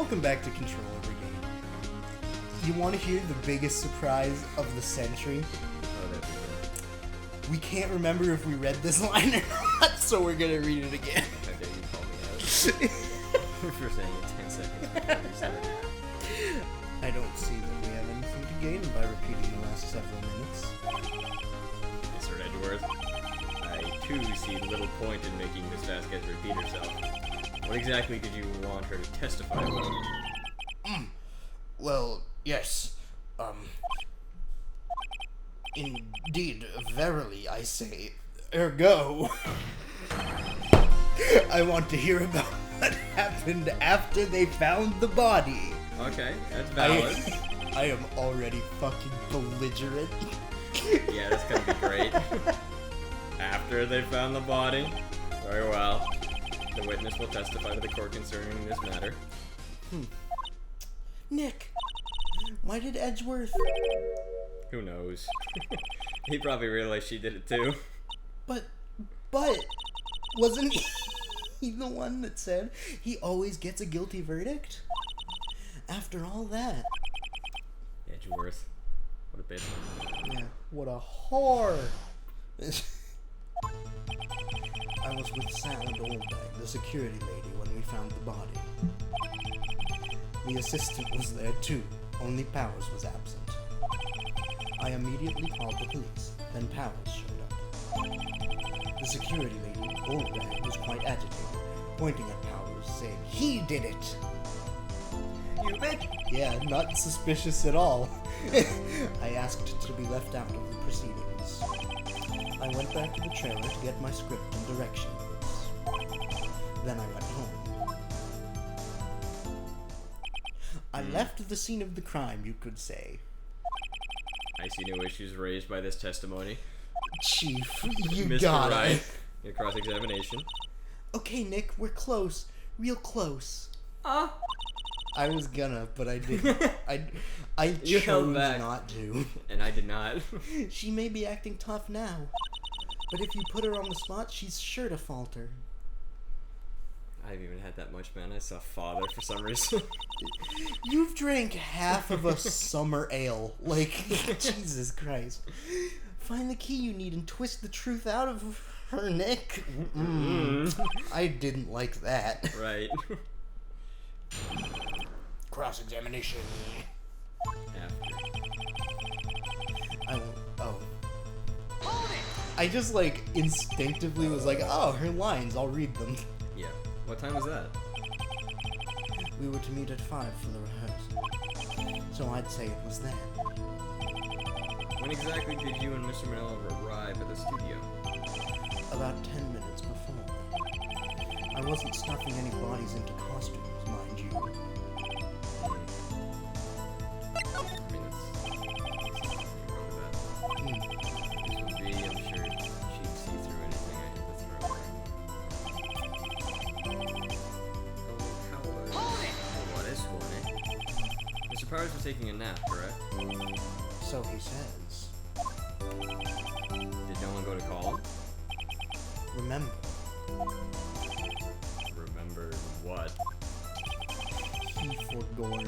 Welcome back to Controller Brigade. You want to hear the biggest surprise of the century? Oh, that'd be good. We can't remember if we read this line or not, so we're gonna read it again. How dare you call me out? For saying it 10 seconds before we started. I don't see that we have anything to gain by repeating the last several minutes. Mr. Edgeworth, I too see little point in making Miss Vasquez repeat herself. What exactly did you want her to testify about? Well, yes. Indeed, verily, I say, ergo. I want to hear about what happened after they found the body. Okay, that's valid. I am already fucking belligerent. Yeah, that's gonna be great. After they found the body? Very well. The witness will testify to the court concerning this matter. Nick, why did Edgeworth... Who knows? He probably realized she did it too. But, wasn't he the one that said he always gets a guilty verdict? After all that. Edgeworth. What a bitch. Yeah, what a whore. I was with Salad Oldbag, the security lady, when we found the body. The assistant was there too, only Powers was absent. I immediately called the police, then Powers showed up. The security lady, Oldbag, was quite agitated, pointing at Powers, saying, "He did it!" You bitch! Yeah, not suspicious at all. I asked to be left out of the proceedings. I went back to the trailer to get my script and directions. Then I went home. I left the scene of the crime, you could say. I see no issues raised by this testimony. Chief, you Mr. got Wright, it. your cross-examination. Okay, Nick, we're close. Real close. Ah. I was gonna, but I didn't. I You chose held back. not to. And I did not. She may be acting tough now, but if you put her on the spot, she's sure to falter. I haven't even had that much, man. I saw Father for some reason. You've drank half of a summer ale. Like, Jesus Christ. Find the key you need and twist the truth out of her, Nick. I didn't like that. Right. Cross-examination. After. I just, like, instinctively was like, oh, her lines, I'll read them. Yeah. What time was that? We were to meet at 5 for the rehearsal. So I'd say it was then. When exactly did you and Mr. Manella arrive at the studio? About 10 minutes before. I wasn't stuffing any bodies into costumes, mind you. I mean, that's nothing wrong with that. This would be, I'm sure she'd see through anything I had to throw at her. Oh, how what is one, eh? Mr. Powers was taking a nap, correct? So he says. Did no one go to call him? Remember, Remember what? he forgore.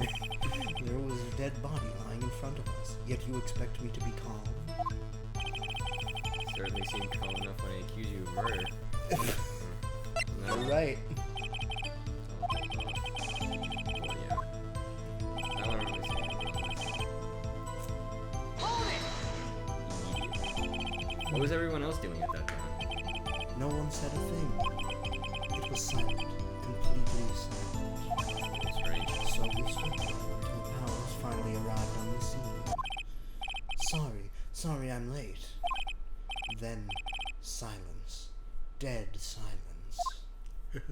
There was a dead body lying in front of us, yet you expect me to be calm? Certainly seemed calm enough when I accuse you of murder. No. You're right. Well, yeah. I don't really see anything wrong with this. What was everyone else doing at that time? No one said a thing. It was silent, completely silent. Strange. So we stood there until Powers finally arrived on the scene. Sorry I'm late. Then, silence. Dead silence. Yeah,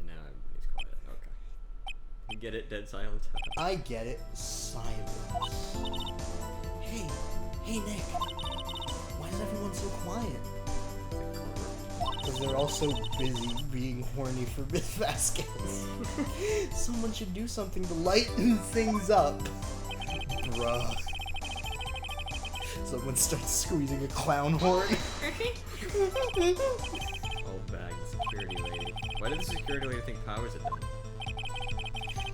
now everybody's quiet. Okay. You get it? Dead silence? I get it. Silence. Hey, Nick. Why is everyone so quiet? Because they're all so busy being horny for Miss Vasquez. Someone should do something to lighten things up. Bruh. Someone starts squeezing a clown horn. Old bag, security lady. Why did the security lady think Powers had done it?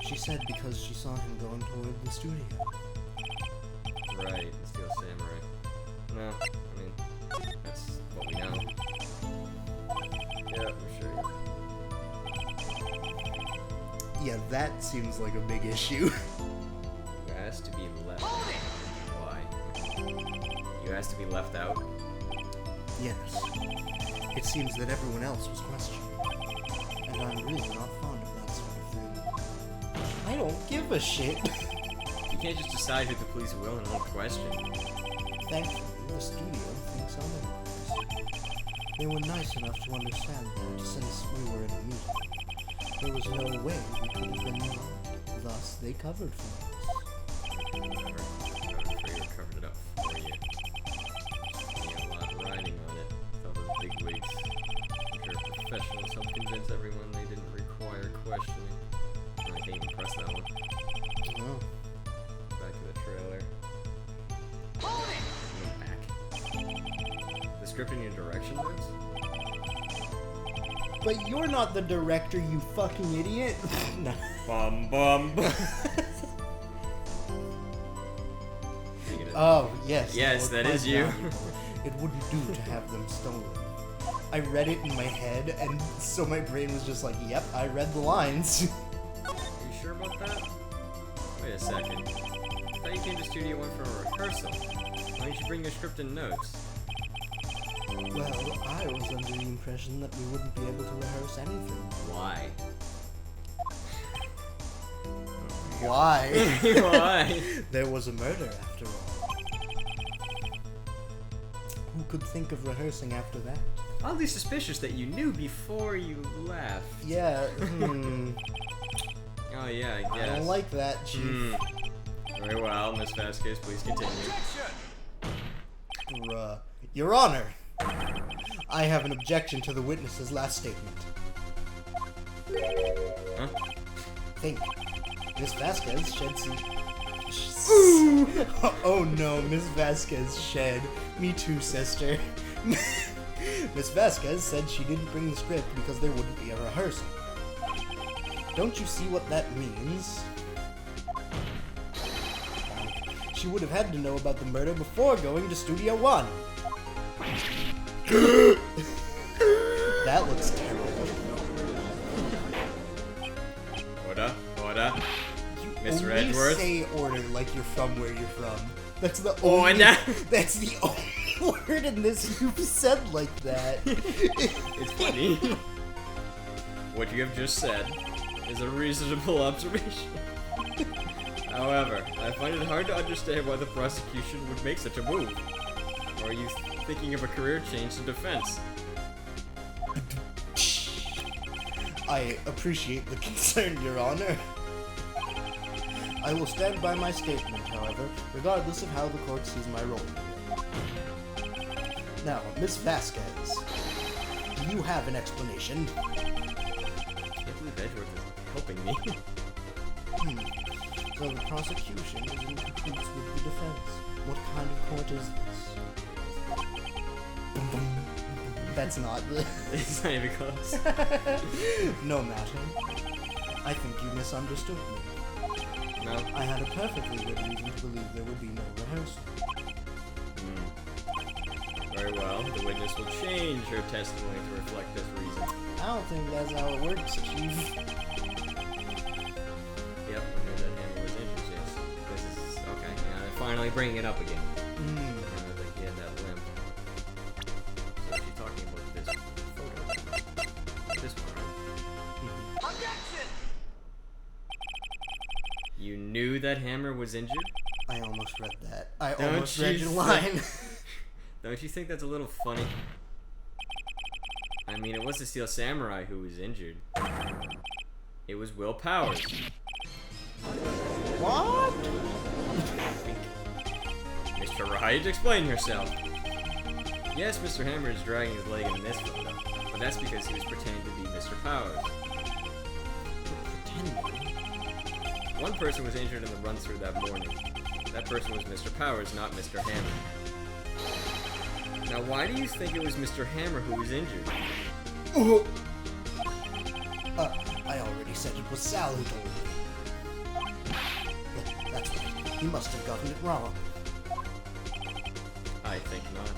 She said because she saw him going toward the studio. Right, the Steel Samurai. No, I mean, that's what we know. Yeah, I'm sure. Yeah, that seems like a big issue. You asked to be left out. Why? You asked to be left out? Yes. It seems that everyone else was questioned. And I'm really not fond of that sort of thing. I don't give a shit. You can't just decide who the police will and won't question. Thankfully, the studio thinks otherwise. They were nice enough to understand that since we were in a meeting, there was no way we could have been wrong. Thus, they covered for us. Whatever. I'm sure you covered it up for you. You had a lot riding on it. With all those big wigs. I'm sure professionals helped convince everyone they didn't require questioning. I can't even press that one. Oh. Back to the trailer. Back. The script in your direction notes? But you're not the director, you fucking idiot. No. Bum bum. Oh, yes. Yes, that is you. It wouldn't do to have them stolen. I read it in my head, and so my brain was just like, yep, I read the lines. Are you sure about that? Wait a second. I thought you came to Studio 1 for a rehearsal. Why didn't you bring your script and notes? Well, I was under the impression that we wouldn't be able to rehearse anything. Why? Why? Why? There was a murder, after all. Who could think of rehearsing after that? Oddly suspicious that you knew before you left. Yeah, Oh yeah, I guess. I don't like that, Chief. Very well, Miss Vasquez, please continue. Your Honor, I have an objection to the witness's last statement. Huh? Think. Miss Vasquez shed some... Oh no, Miss Vasquez shed. Me too, sister. Miss Vasquez said she didn't bring the script because there wouldn't be a rehearsal. Don't you see what that means? She would have had to know about the murder before going to Studio 1. That looks terrible. Order. Mr. Only Edgeworth. say order like you're from where you're from. That's the That's the only word in this you've said like that. It's funny. What you have just said is a reasonable observation. However, I find it hard to understand why the prosecution would make such a move. Or are you thinking of a career change to defense? I appreciate the concern, Your Honor. I will stand by my statement, however, regardless of how the court sees my role. Now, Miss Vasquez, do you have an explanation? I can't believe Edgeworth is helping me. So the prosecution is in cahoots with the defense. What kind of court is this? That's not the... It's not even close. No matter. I think you misunderstood me. No? I had a perfectly good reason to believe there would be no rehearsal. Very well. The witness will change her testimony to reflect this reason. I don't think that's how it works, Chief. Yep, I heard that Hammer was injured, yes. This is... okay, yeah, finally bringing it up again. I know that he had that limp. So she's talking about this photo. This one, right? Objection! You knew that Hammer was injured? I almost read that. I Don't almost read you your line. Don't you think that's a little funny? I mean, it was the Steel Samurai who was injured. It was Will Powers. What? Mr. Wright, explain yourself. Yes, Mr. Hammer is dragging his leg in this photo, but that's because he was pretending to be Mr. Powers. Pretending? One person was injured in the run-through that morning. That person was Mr. Powers, not Mr. Hammer. Now, why do you think it was Mr. Hammer who was injured? I already said it was Sal who told me. That's right. He must have gotten it wrong. I think not.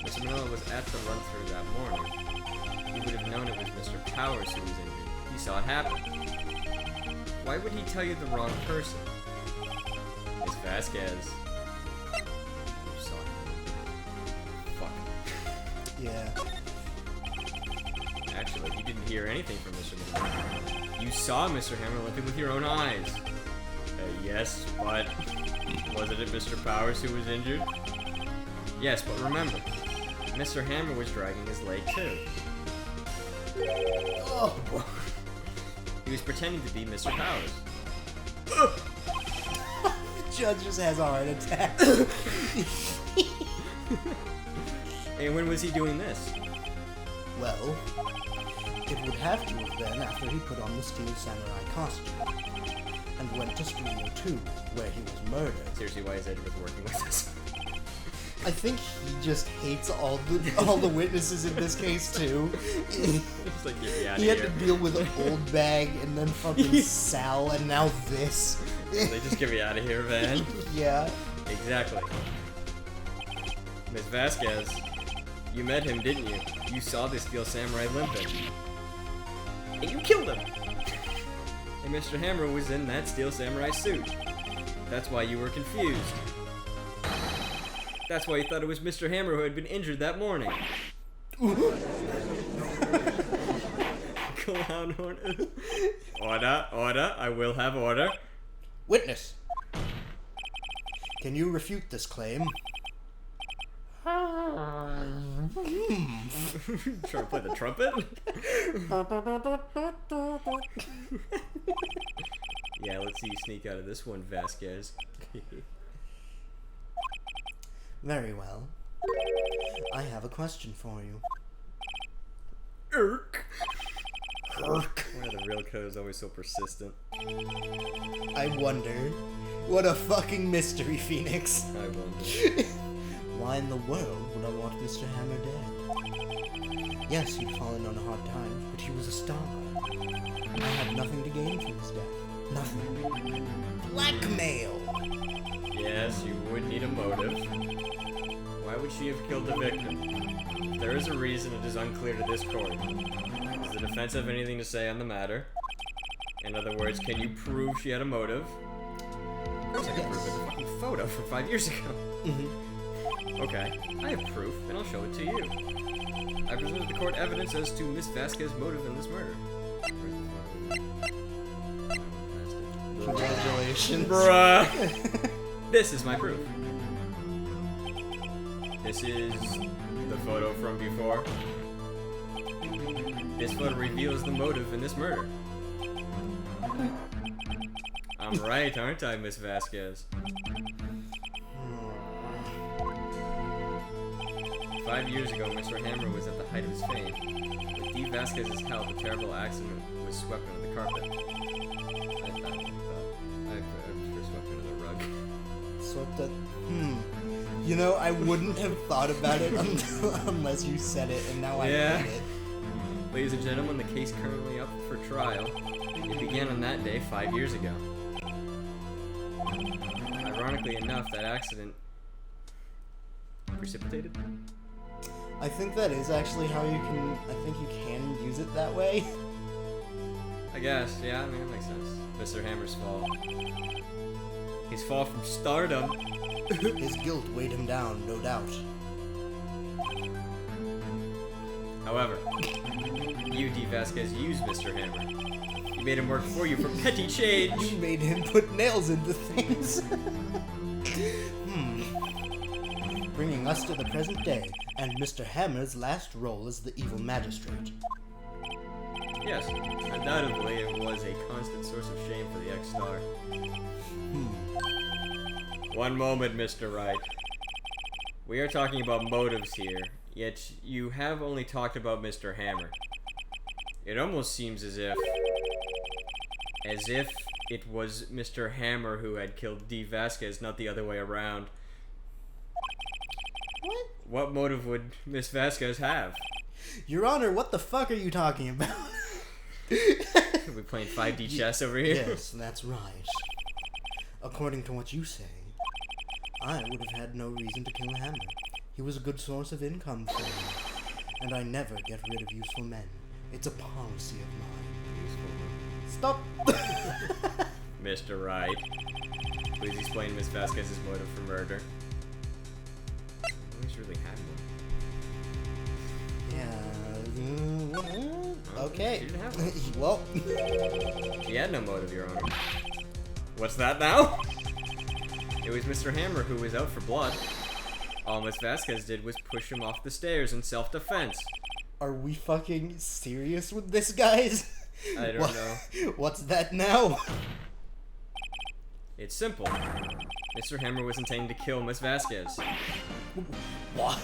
Mr. Manila was at the run-through that morning. He would have known it was Mr. Powers who was injured. He saw it happen. Why would he tell you the wrong person? Miss Vasquez. You saw it. Fuck. Yeah. Actually, you didn't hear anything from Mr. Hammer. You saw Mr. Hammer limping with your own eyes. Yes, but wasn't it Mr. Powers who was injured? Yes, but remember, Mr. Hammer was dragging his leg too. Oh, boy. He was pretending to be Mr. Powers. The judge just has a heart attack. And when was he doing this? Well, it would have to have been after he put on the Steel Samurai costume and went to Studio 2, where he was murdered. Seriously, why is Edward working with us? I think he just hates all the witnesses in this case too. Just like, get me out of He had here. to deal with Old Bag and then fucking Sal and now this. They just get me out of here, man. Yeah. Exactly. Miss Vasquez, you met him, didn't you? You saw the Steel Samurai limping. And you killed him! And Mr. Hammer was in that Steel Samurai suit. That's why you were confused. That's why you thought it was Mr. Hammer who had been injured that morning. Clown horn. Order, order, I will have order. Witness. Can you refute this claim? Trying to play the trumpet? Yeah, let's see you sneak out of this one, Vasquez. Very well. I have a question for you. Irk. Irk. Why are the real codes always so persistent? I wonder. What a fucking mystery, Phoenix. I wonder. Why in the world would I want Mr. Hammer dead? Yes, he'd fallen on hard times, but he was a star. I had nothing to gain from his death. Nothing. Blackmail! Yes, you would need a motive. Why would she have killed the victim? If there is a reason, it is unclear to this court. Does the defense have anything to say on the matter? In other words, can you prove she had a motive? Of course I can prove it. The fucking photo from 5 years ago. Okay, I have proof, and I'll show it to you. I presented the court evidence as to Miss Vasquez's motive in this murder. Congratulations. Bruh! This is my proof. This is the photo from before. This photo reveals the motive in this murder. I'm right, aren't I, Miss Vasquez? 5 years ago, Mr. Hammer was at the height of his fame. With D. Vasquez's help, a terrible accident was swept under the carpet. I swept under the rug. Swept it. You know, I wouldn't have thought about it unless you said it, and now I get it. Ladies and gentlemen, the case currently up for trial. It began on that day 5 years ago. Ironically enough, that accident precipitated? I think that is actually how you can. I think you can use it that way. I guess, yeah, I mean, that makes sense. Mr. Hammer's fall. His fall from stardom. His guilt weighed him down, no doubt. However, you, D. Vasquez, used Mr. Hammer. You made him work for you for petty change. You made him put nails into things. Bringing us to the present day, and Mr. Hammer's last role as the evil magistrate. Yes, undoubtedly it was a constant source of shame for the ex-star. One moment, Mr. Wright. We are talking about motives here, yet you have only talked about Mr. Hammer. It almost seems as if it was Mr. Hammer who had killed D. Vasquez, not the other way around. What motive would Miss Vasquez have? Your Honor, what the fuck are you talking about? We playing 5D chess over here? Yes, that's right. According to what you say, I would have had no reason to kill Hammer. He was a good source of income for me, and I never get rid of useful men. It's a policy of mine. Stop! Mr. Wright. Please explain Miss Vasquez's motive for murder. He's really had one. Yeah. Oh, Okay. She didn't have one. Well. She had no motive, Your Honor. What's that now? It was Mr. Hammer who was out for blood. All Miss Vasquez did was push him off the stairs in self-defense. Are we fucking serious with this, guys? I don't know. What's that now? It's simple. Mr. Hammer was intending to kill Miss Vasquez. What?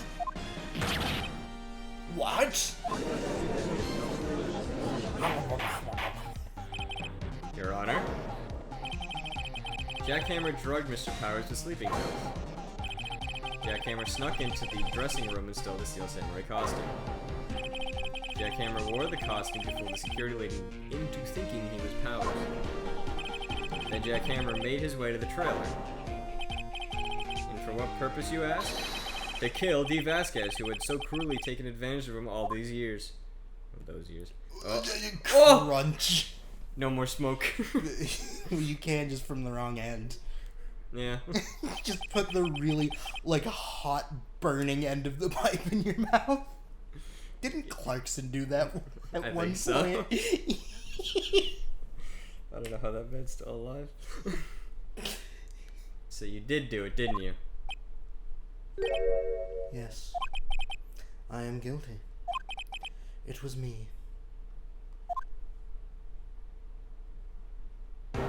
What? Your Honor. Jack Hammer drugged Mr. Powers with sleeping pills. Jack Hammer snuck into the dressing room and stole the Steel Samurai costume. Jack Hammer wore the costume to fool the security lady into thinking he was Powers. Then Jack Hammer made his way to the trailer. And for what purpose, you ask? To kill Dee Vasquez, who had so cruelly taken advantage of him all these years. Those years. Oh. Crunch. No more smoke. You can, just from the wrong end. Yeah. Just put the really, like, hot, burning end of the pipe in your mouth. Didn't Clarkson do that at one point? I don't know how that man's still alive. So you did do it, didn't you? Yes. I am guilty. It was me. I'm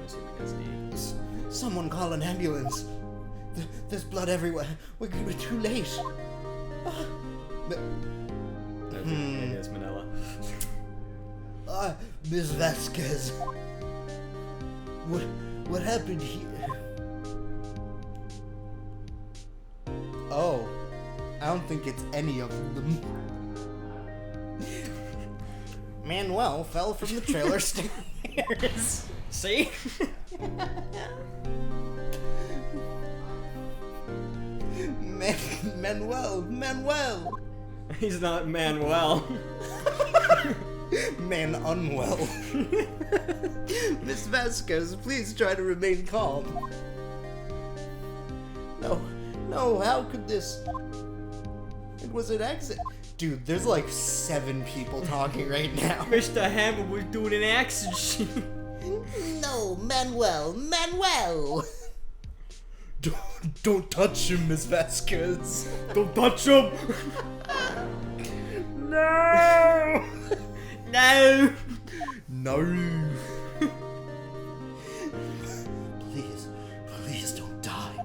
assuming that's D. Someone call an ambulance. There's blood everywhere. We're too late. Maybe that's Manila. Miss Vasquez. What happened here? Oh, I don't think it's any of them. Manuel fell from the trailer stairs. See? Manuel. He's not Manuel. Man unwell. Miss Vasquez, please try to remain calm. No, how could this? It was an accident. Dude, there's like 7 people talking right now. Mr. Hammer was doing an accident. No, Manuel. Don't touch him, Miss Vasquez. Don't touch him. No. No. No. Please don't die.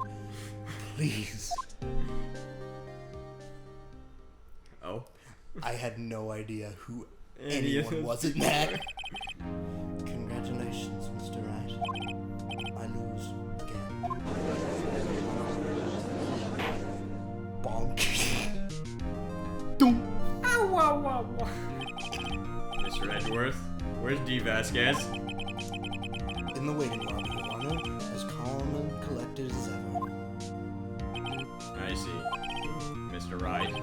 Please. Oh. I had no idea who Any of anyone was in that. Congratulations, Mr. Wright. I lose again. Bonk. Doom. Ow, ow, ow, ow. Mr. Edgeworth, where's Dee Vasquez? In the waiting lobby, Your Honor, as calm and collected as ever. I see. Mr. Wright.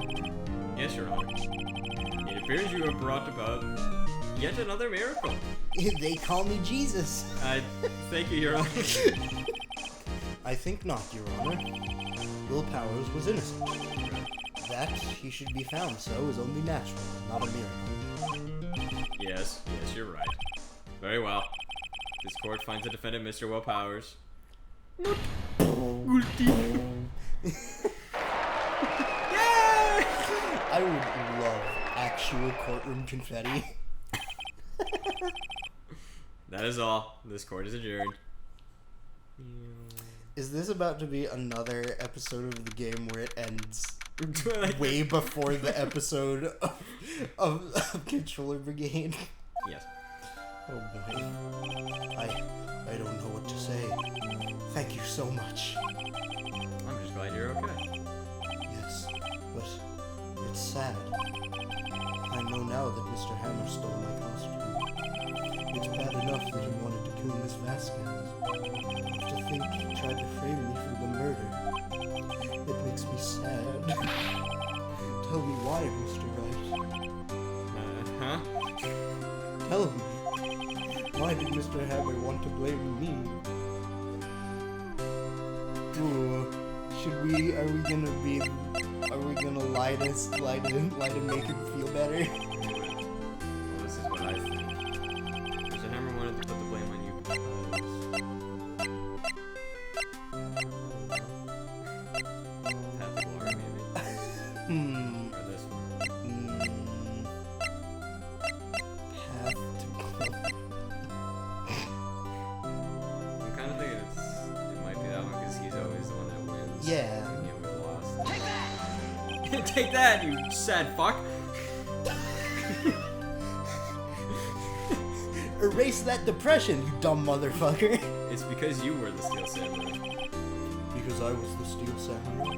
Yes, Your Honor. It appears you have brought about yet another miracle. They call me Jesus. Thank you, Your Honor. I think not, Your Honor. Will Powers was innocent. That he should be found so is only natural, not a miracle. Yes, you're right. Very well. This court finds the defendant, Mr. Will Powers. I would love actual courtroom confetti. That is all. This court is adjourned. Is this about to be another episode of the game where it ends Like- way before the episode of Controller Brigade? Yes. Oh boy. I don't know what to say. Thank you so much. I'm just glad you're okay. Yes, but it's sad. I know now that Mr. Hammer stole my costume. It's bad enough that he wanted to kill Miss Vasquez. To think he tried to frame me for the murder. It makes me sad. Tell me why, Mr. Wright. Huh? Tell me. Why did Mr. Hammer want to blame me? Ooh, are we gonna lie to make him feel better? Well, this is what I think. Mr. Hammer wanted to put the blame on you because... Path to Glory, maybe? Or this one? Path to Glory. I'm kind of thinking it might be that one because he's always the one that wins. Yeah. And he always lost. Take that, you sad fuck! Erase that depression, you dumb motherfucker. It's because you were the Steel Samurai. Because I was the Steel Samurai.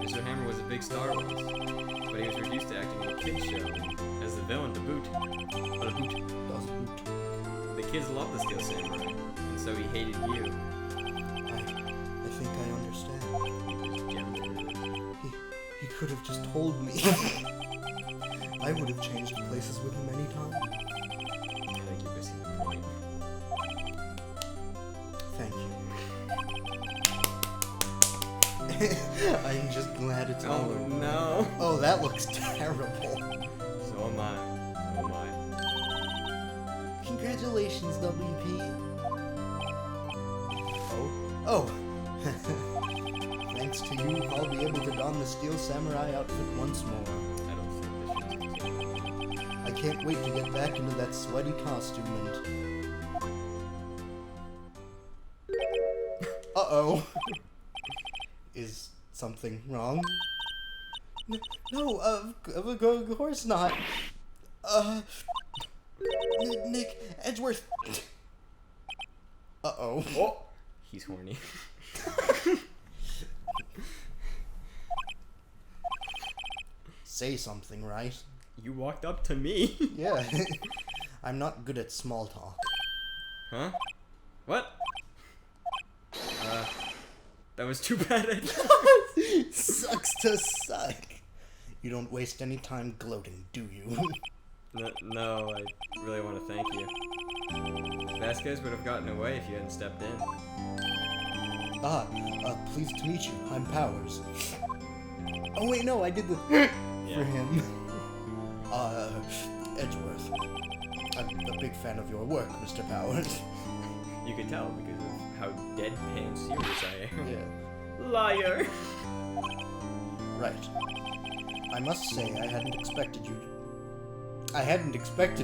Mr. Hammer was a big star once, but he was reduced to acting in a kid's show as the villain to boot. But a boot. Does boot. The kids loved the Steel Samurai, and so he hated you. I think I understand. Yeah. He could have just told me. I would have changed places with him anytime. I think you're missing the point. Thank you. I'm just glad it's all over. No. Oh, that looks terrible. So am I. So am I. Congratulations, WP. Oh. Thanks to you, I'll be able to don the Steel Samurai outfit once more. I don't think this should continue. I can't wait to get back into that sweaty costume and... Uh-oh. Is something wrong? No, of course not. Nick, Edgeworth. Uh-oh. Oh! He's horny. Say something, right? You walked up to me. Yeah. I'm not good at small talk. Huh? What? That was too bad. Sucks to suck. You don't waste any time gloating, do you? No, I really want to thank you. Vasquez would have gotten away if you hadn't stepped in. Pleased to meet you. I'm Powers. Oh wait, no, I did the for him. Edgeworth. I'm a big fan of your work, Mr. Powers. You could tell because of how deadpan serious I am. Yeah. Liar! Right. I must say, I hadn't expected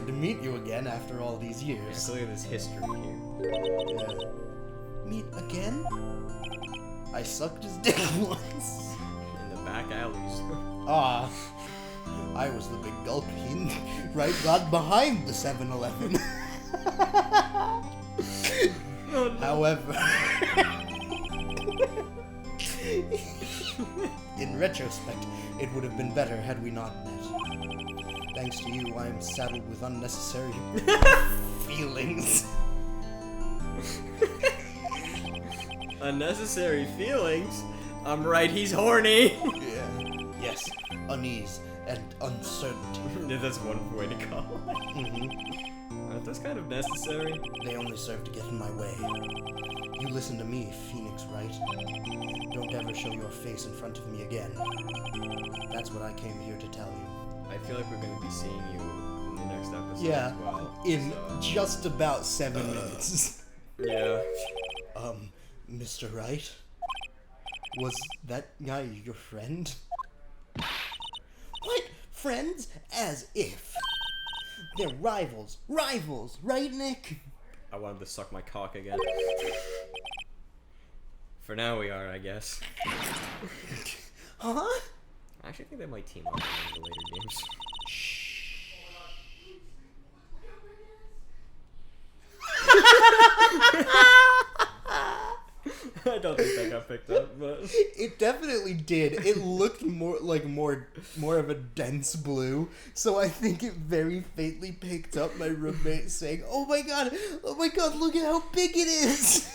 to meet you again after all these years. Yeah, so look at this history here. Meet again? I sucked his dick once. In the back alleys. I was the big gulp fiend, right God behind the 7-Eleven. Oh, no. However, in retrospect, it would have been better had we not met. Thanks to you, I am saddled with unnecessary feelings. Unnecessary feelings? I'm right, he's horny! Yeah. Yes, unease and uncertainty. That's one way to call it. Mm-hmm. Aren't those kind of necessary? They only serve to get in my way. You listen to me, Phoenix Wright. Don't ever show your face in front of me again. That's what I came here to tell you. I feel like we're going to be seeing you in the next episode Yeah, as well. in so. just about 7 minutes. Yeah. Mr. Wright? Was that guy your friend? What? Friends? As if. They're rivals. Rivals, right, Nick? I wanted to suck my cock again. For now we are, I guess. Huh? I actually think they might team up in the later games. don't think that got picked up, but It definitely did. It looked more of a dense blue, so I think it very faintly picked up my roommate saying, oh my god, look at how big it is!"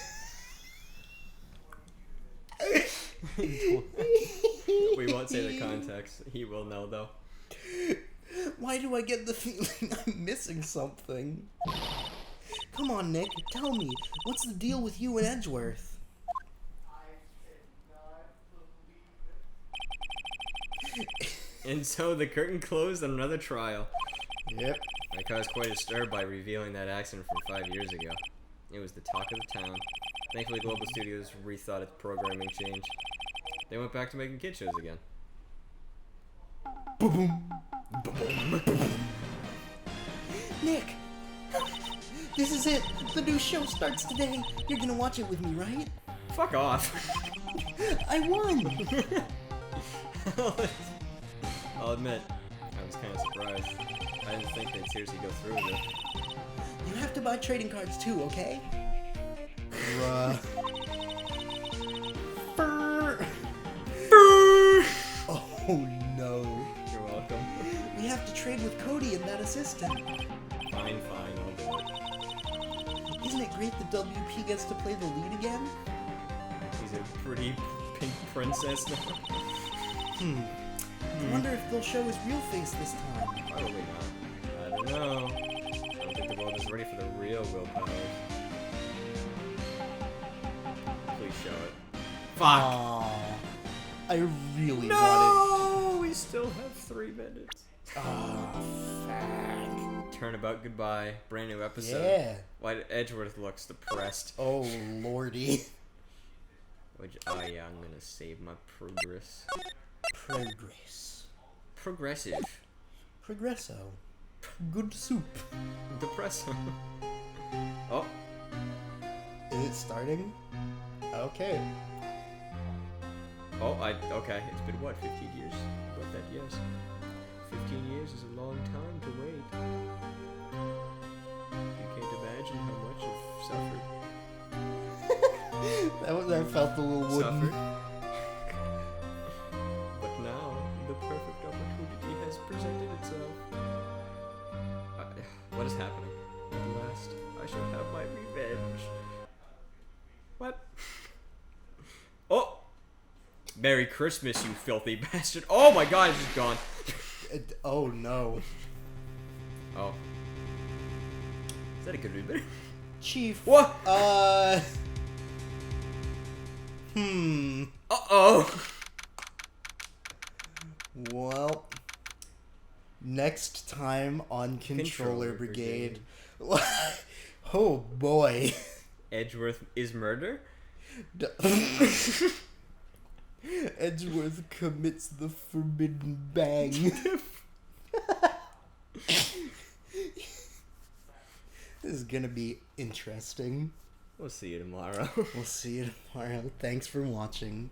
we won't say the context. He will know, though. Why do I get the feeling I'm missing something? Come on, Nick, tell me, what's the deal with you and Edgeworth? And so the curtain closed on another trial. Yep. I caused quite a stir by revealing that accident from 5 years ago. It was the talk of the town. Thankfully, Global Studios rethought its programming change. They went back to making kid shows again. Boom. Nick! This is it! The new show starts today! You're gonna watch it with me, right? Fuck off! I won! I'll admit, I was kind of surprised. I didn't think they'd seriously go through with it. You have to buy trading cards too, okay? Fur. Oh no. You're welcome. We have to trade with Cody and that assistant. Fine, I'll do it. Isn't it great that WP gets to play the lead again? He's a pretty pink princess now. I wonder if they'll show his real face this time. Probably not. I don't know. I don't think the world is ready for the real willpower. Please show it. Fuck! Aww. I really wanted... No! We still have 3 minutes. Oh, fuck. Turnabout goodbye. Brand new episode. Yeah. Why Edgeworth looks depressed. Oh, lordy. Oh yeah, I'm gonna save my progress. Progressive. Progresso. Good soup. Depresso. Oh. Is it starting? Okay. Oh, okay. It's been what, 15 years? About that, yes. 15 years is a long time to wait. You can't imagine how much I've suffered. that felt a little wooden. Suffered. But now, the perfect opportunity has presented itself. What is happening? At last, I shall have my revenge. What? Oh! Merry Christmas, you filthy bastard. Oh my god, it's gone. Oh no. Oh. Is that a good reboot? Chief. What? Uh-oh. Well, next time on Controller Brigade. Oh boy. Edgeworth is murder? Edgeworth commits the forbidden bang. This is gonna be interesting. We'll see you tomorrow. We'll see you tomorrow. Thanks for watching.